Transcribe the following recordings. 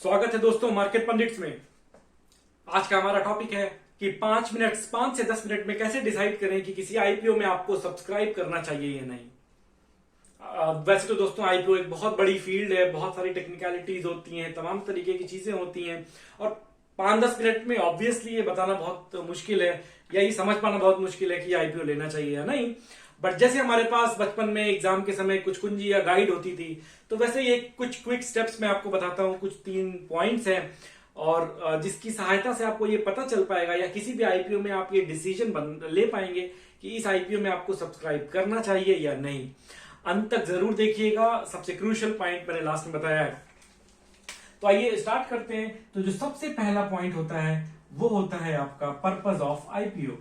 स्वागत है दोस्तों मार्केट पंडिट्स में। आज का हमारा टॉपिक है कि 5 से 10 मिनट में कैसे डिसाइड करें कि किसी आईपीओ में आपको सब्सक्राइब करना चाहिए या नहीं। वैसे तो दोस्तों आईपीओ एक बहुत बड़ी फील्ड है, बहुत सारी टेक्निकलिटीज होती हैं, तमाम तरीके की चीजें होती हैं और 5-10 मिनट में ऑब्वियसली ये बताना बहुत मुश्किल है या ये समझ पाना बहुत मुश्किल है कि आईपीओ लेना चाहिए या नहीं। बट जैसे हमारे पास बचपन में एग्जाम के समय कुछ कुंजी या गाइड होती थी, तो वैसे ये कुछ क्विक स्टेप्स मैं आपको बताता हूँ। कुछ 3 पॉइंट्स हैं और जिसकी सहायता से आपको ये पता चल पाएगा या किसी भी आईपीओ में आप ये डिसीजन ले पाएंगे कि इस आईपीओ में आपको सब्सक्राइब करना चाहिए या नहीं। अंत तक जरूर देखिएगा, सबसे क्रूशियल पॉइंट मैंने लास्ट में बताया है। तो आइए स्टार्ट करते हैं। तो जो सबसे पहला पॉइंट होता है वो होता है आपका पर्पस ऑफ आईपीओ।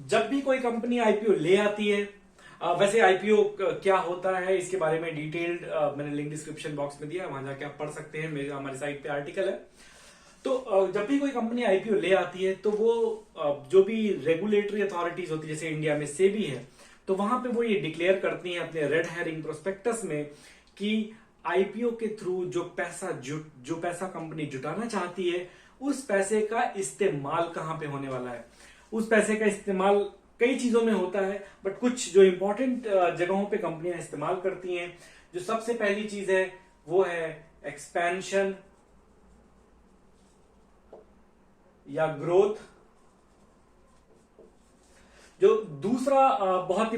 जब भी कोई कंपनी आईपीओ ले आती है, वैसे आईपीओ क्या होता है इसके बारे में डिटेल्ड मैंने लिंक डिस्क्रिप्शन बॉक्स में दिया है, वहां जाके आप पढ़ सकते हैं। मेरे हमारी साइट पे आर्टिकल है। तो जब भी कोई कंपनी आईपीओ ले आती है तो वो जो भी रेगुलेटरी अथॉरिटीज होती है, जैसे इंडिया में सेबी है, तो वहां पे वो ये डिक्लेयर करती हैं अपने रेड हेरिंग प्रोस्पेक्टस में कि आईपीओ के थ्रू जो पैसा कंपनी जुटाना चाहती है उस पैसे का इस्तेमाल कहां पे होने वाला है। उस पैसे का इस्तेमाल कई चीजों में होता है, बट कुछ जो इंपॉर्टेंट जगहों पे कंपनियां इस्तेमाल करती हैं। जो सबसे पहली चीज है वो है एक्सपेंशन या ग्रोथ। जो दूसरा बहुत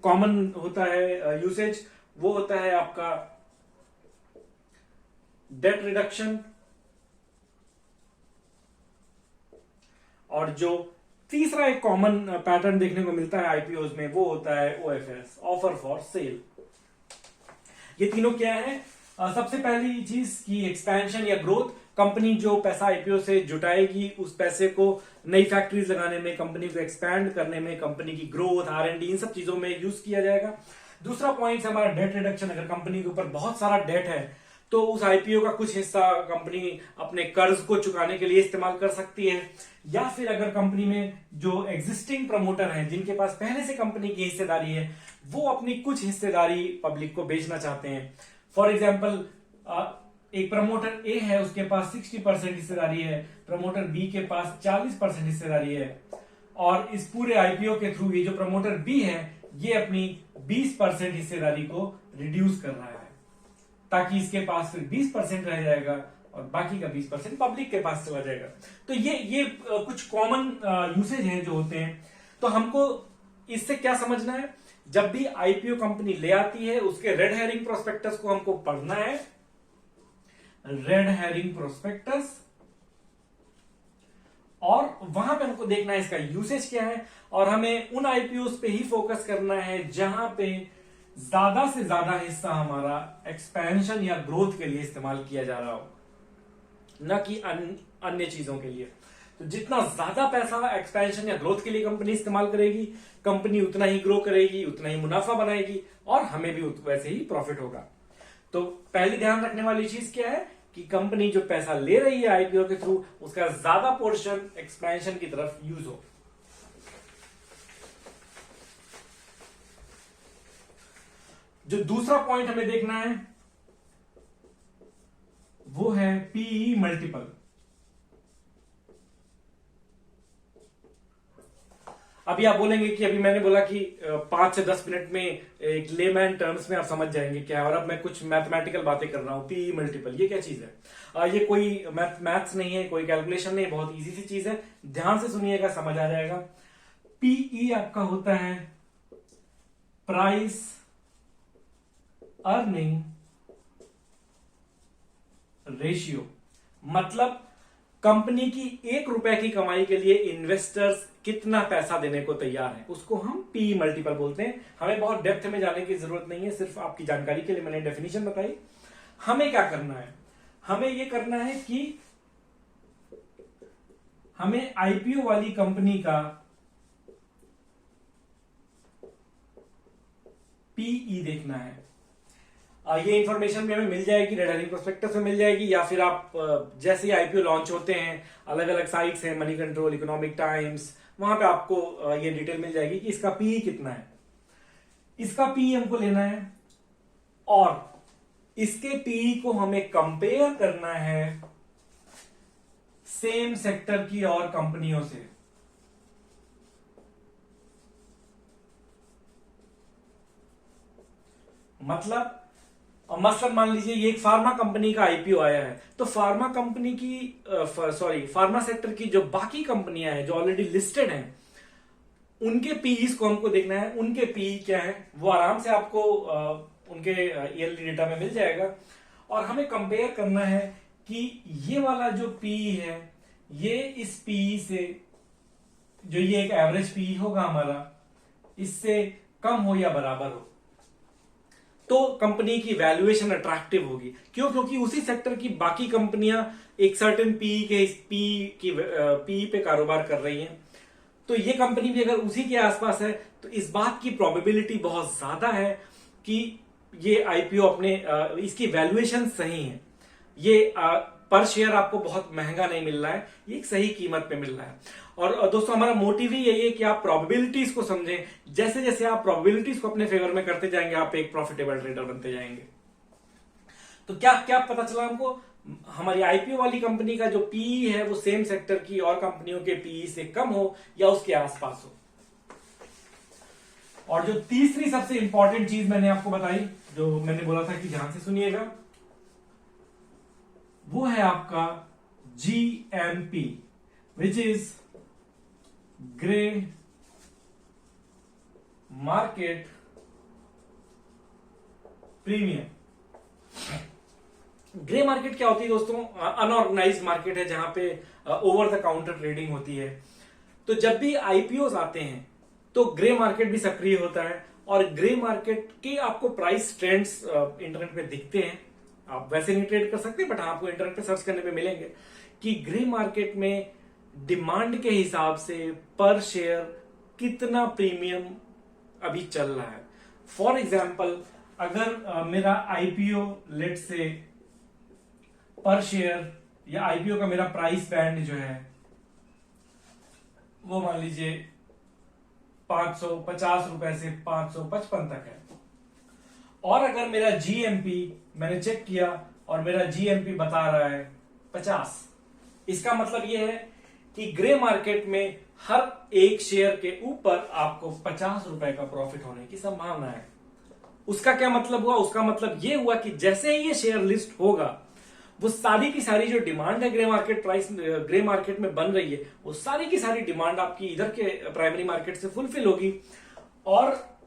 कॉमन होता है यूसेज, वो होता है आपका डेट रिडक्शन। और जो तीसरा एक कॉमन पैटर्न देखने को मिलता है आईपीओज में वो होता है ओएफएस, ऑफर फॉर सेल। ये तीनों क्या है? सबसे पहली चीज की एक्सपेंशन या ग्रोथ। कंपनी जो पैसा आईपीओ से जुटाएगी उस पैसे को नई फैक्ट्रीज लगाने में, कंपनी को एक्सपैंड करने में, कंपनी की ग्रोथ, आर&डी, इन सब चीजों में यूज किया जाएगा। दूसरा पॉइंट है हमारा डेट रिडक्शन। अगर कंपनी के ऊपर बहुत सारा डेट है तो उस आईपीओ का कुछ हिस्सा कंपनी अपने कर्ज को चुकाने के लिए इस्तेमाल कर सकती है, या फिर अगर कंपनी में जो एग्जिस्टिंग प्रमोटर हैं जिनके पास पहले से कंपनी की हिस्सेदारी है वो अपनी कुछ हिस्सेदारी पब्लिक को बेचना चाहते हैं। फॉर एग्जाम्पल एक प्रमोटर ए है, उसके पास 60% हिस्सेदारी है, प्रमोटर बी के पास 40% हिस्सेदारी है, और इस पूरे आईपीओ के थ्रू ये जो प्रमोटर बी है ये अपनी 20% हिस्सेदारी को रिड्यूस कर रहा है ताकि इसके पास फिर 20% रह जाएगा और बाकी का 20% पब्लिक के पास चला जाएगा। तो ये कुछ कॉमन यूसेज हैं जो होते हैं। तो हमको इससे क्या समझना है? जब भी आईपीओ कंपनी ले आती है उसके रेड हेरिंग प्रोस्पेक्टस को हमको पढ़ना है, रेड हेरिंग प्रोस्पेक्टस, और वहां पे हमको देखना है इसका यूसेज क्या है, और हमें उन आईपीओ पे ही फोकस करना है जहां पे ज्यादा से ज्यादा हिस्सा हमारा एक्सपेंशन या ग्रोथ के लिए इस्तेमाल किया जा रहा हो, न कि अन्य चीजों के लिए। तो जितना ज्यादा पैसा एक्सपेंशन या ग्रोथ के लिए कंपनी इस्तेमाल करेगी, कंपनी उतना ही ग्रो करेगी, उतना ही मुनाफा बनाएगी और हमें भी वैसे ही प्रॉफिट होगा। तो पहली ध्यान रखने वाली चीज क्या है कि कंपनी जो पैसा ले रही है आईपीओ के थ्रू उसका ज्यादा पोर्शन एक्सपेंशन की तरफ यूज हो। जो दूसरा पॉइंट हमें देखना है वो है पीई मल्टीपल। अभी आप बोलेंगे कि अभी मैंने बोला कि 5 से 10 मिनट में एक लेमैन टर्म्स में आप समझ जाएंगे क्या है, और अब मैं कुछ मैथमेटिकल बातें कर रहा हूं। पीई मल्टीपल ये क्या चीज है? ये कोई मैथ्स नहीं है, कोई कैलकुलेशन नहीं, बहुत इजी सी चीज है। ध्यान से सुनिएगा, समझ आ जाएगा। पीई आपका होता है प्राइस अर्निंग रेशियो। मतलब कंपनी की 1 रुपए की कमाई के लिए इन्वेस्टर्स कितना पैसा देने को तैयार है, उसको हम पी मल्टीपल बोलते हैं। हमें बहुत डेप्थ में जाने की जरूरत नहीं है, सिर्फ आपकी जानकारी के लिए मैंने डेफिनेशन बताई। हमें क्या करना है? हमें यह करना है कि हमें आईपीओ वाली कंपनी का पीई देखना है। ये इंफॉर्मेशन भी हमें मिल जाएगी, रेड हेरिंग प्रोस्पेक्टस में मिल जाएगी, या फिर आप जैसे ही आईपीओ लॉन्च होते हैं, अलग अलग साइट्स हैं, मनी कंट्रोल, इकोनॉमिक टाइम्स, वहां पे आपको ये डिटेल मिल जाएगी कि इसका पीई कितना है। इसका पीई हमको लेना है और इसके पीई को हमें कंपेयर करना है सेम सेक्टर की और कंपनियों से। मतलब मान लीजिए ये एक फार्मा कंपनी का आईपीओ आया है, तो फार्मा कंपनी की फार्मा सेक्टर की जो बाकी कंपनियां हैं जो ऑलरेडी लिस्टेड हैं, उनके पीईस को हमको देखना है। उनके पीई क्या है वो आराम से आपको उनके ईयरली डेटा में मिल जाएगा, और हमें कंपेयर करना है कि ये वाला जो पीई है ये इस पीई से, जो ये एक एवरेज पीई होगा हमारा, इससे कम हो या बराबर हो, तो कंपनी की वैल्यूएशन अट्रैक्टिव होगी। क्यों? क्योंकि उसी सेक्टर की बाकी कंपनियां एक सर्टेन पीई पे कारोबार कर रही हैं, तो ये कंपनी भी अगर उसी के आसपास है तो इस बात की प्रोबेबिलिटी बहुत ज्यादा है कि ये आईपीओ अपने इसकी वैल्यूएशन सही है। ये पर शेयर आपको बहुत महंगा नहीं मिल रहा है, ये एक सही कीमत पे मिल रहा है। और दोस्तों हमारा मोटिव ही यही है कि आप प्रोबेबिलिटीज को समझें। जैसे जैसे आप प्रोबेबिलिटीज को अपने फेवर में करते जाएंगे, आप एक प्रॉफिटेबल ट्रेडर बनते जाएंगे। तो क्या क्या पता चला हमको? हमारी आईपीओ वाली कंपनी का जो पीई है वो सेम सेक्टर की और कंपनियों के पीई से कम हो या उसके आसपास हो। और जो तीसरी सबसे इंपॉर्टेंट चीज मैंने आपको बताई, जो मैंने बोला था कि ध्यान से सुनिएगा, वो है आपका GMP, which is grey market premium. Grey market क्या होती है दोस्तों? अनऑर्गेनाइज्ड मार्केट है जहां पे ओवर द काउंटर ट्रेडिंग होती है। तो जब भी आईपीओ आते हैं तो ग्रे मार्केट भी सक्रिय होता है, और ग्रे मार्केट के आपको प्राइस ट्रेंड्स इंटरनेट पे दिखते हैं। आप वैसे नहीं ट्रेड कर सकते, बट आपको इंटरनेट पे सर्च करने पे मिलेंगे कि ग्रे मार्केट में डिमांड के हिसाब से पर शेयर कितना प्रीमियम अभी चल रहा है। फॉर एग्जाम्पल, अगर मेरा आईपीओ लेट से पर शेयर या आईपीओ का मेरा प्राइस बैंड जो है वो मान लीजिए 550 रुपए से 555 तक है, और अगर मेरा जीएमपी मैंने चेक किया और मेरा जीएमपी बता रहा है 50, इसका मतलब यह है कि ग्रे मार्केट में हर एक शेयर के ऊपर आपको 50 रुपए का प्रॉफिट होने की संभावना है। उसका क्या मतलब हुआ? उसका मतलब यह हुआ कि जैसे ही ये शेयर लिस्ट होगा, वो सारी की सारी जो डिमांड है ग्रे मार्केट में बन रही है, वो सारी की सारी डिमांड आपकी इधर के प्राइमरी मार्केट से फुलफिल होगी, और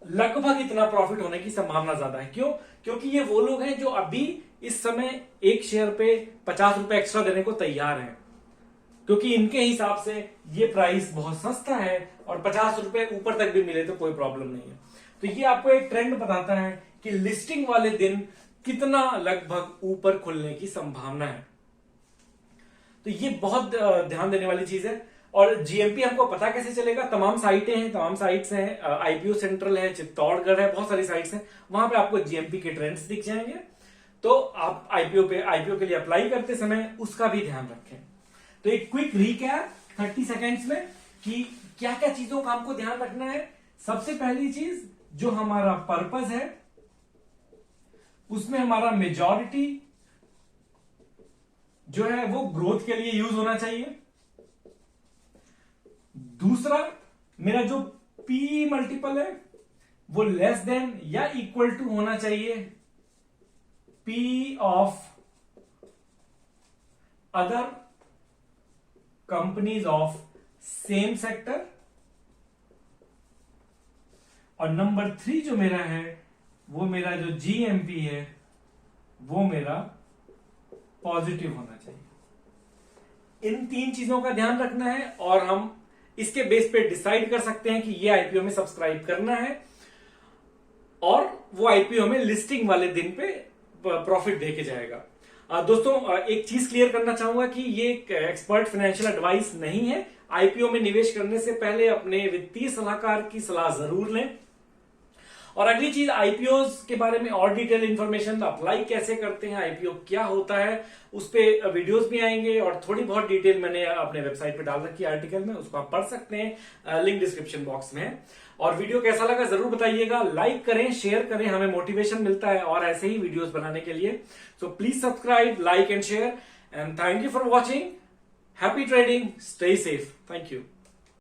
लगभग इतना प्रॉफिट होने की संभावना ज्यादा है। क्यों? क्योंकि ये वो लोग हैं जो अभी इस समय एक शेयर पे 50 रुपए एक्स्ट्रा देने को तैयार हैं, क्योंकि इनके हिसाब से ये प्राइस बहुत सस्ता है और 50 रुपए ऊपर तक भी मिले तो कोई प्रॉब्लम नहीं है। तो ये आपको एक ट्रेंड बताता है कि लिस्टिंग वाले दिन कितना लगभग ऊपर खुलने की संभावना है। तो ये बहुत ध्यान देने वाली चीज है। और जीएमपी हमको पता कैसे चलेगा? तमाम साइटें हैं, तमाम साइट्स हैं, आईपीओ सेंट्रल है, चित्तौड़गढ़ है, बहुत सारी साइट्स हैं, वहां पे आपको जीएमपी के ट्रेंड्स दिख जाएंगे। तो आप आईपीओ के लिए अप्लाई करते समय उसका भी ध्यान रखें। तो एक क्विक रिकैप 30 सेकेंड्स में कि क्या क्या चीजों का हमको ध्यान रखना है। सबसे पहली चीज, जो हमारा पर्पस है उसमें हमारा मेजॉरिटी जो है वो ग्रोथ के लिए यूज होना चाहिए। दूसरा, मेरा जो पी मल्टीपल है वो लेस देन या इक्वल टू होना चाहिए P of other companies of same sector. और नंबर 3 जो मेरा है, वो मेरा जो जीएमपी है वो मेरा पॉजिटिव होना चाहिए। इन 3 चीजों का ध्यान रखना है, और हम इसके बेस पे डिसाइड कर सकते हैं कि ये आईपीओ में सब्सक्राइब करना है, और वो आईपीओ में लिस्टिंग वाले दिन पे प्रॉफिट दे के जाएगा। दोस्तों एक चीज क्लियर करना चाहूंगा कि ये एक एक्सपर्ट फाइनेंशियल एडवाइस नहीं है। आईपीओ में निवेश करने से पहले अपने वित्तीय सलाहकार की सलाह जरूर लें। और अगली चीज, आईपीओ के बारे में और डिटेल इंफॉर्मेशन, अप्लाई कैसे करते हैं, आईपीओ क्या होता है, उस पे वीडियोस भी आएंगे, और थोड़ी बहुत डिटेल मैंने अपने वेबसाइट पे डाल रखी है आर्टिकल में, उसको आप पढ़ सकते हैं, लिंक डिस्क्रिप्शन बॉक्स में है। और वीडियो कैसा लगा जरूर बताइएगा, लाइक करें, शेयर करें, हमें मोटिवेशन मिलता है और ऐसे ही वीडियोस बनाने के लिए। So please subscribe, like and share, and thank you for watching. Happy trading, stay safe, thank you.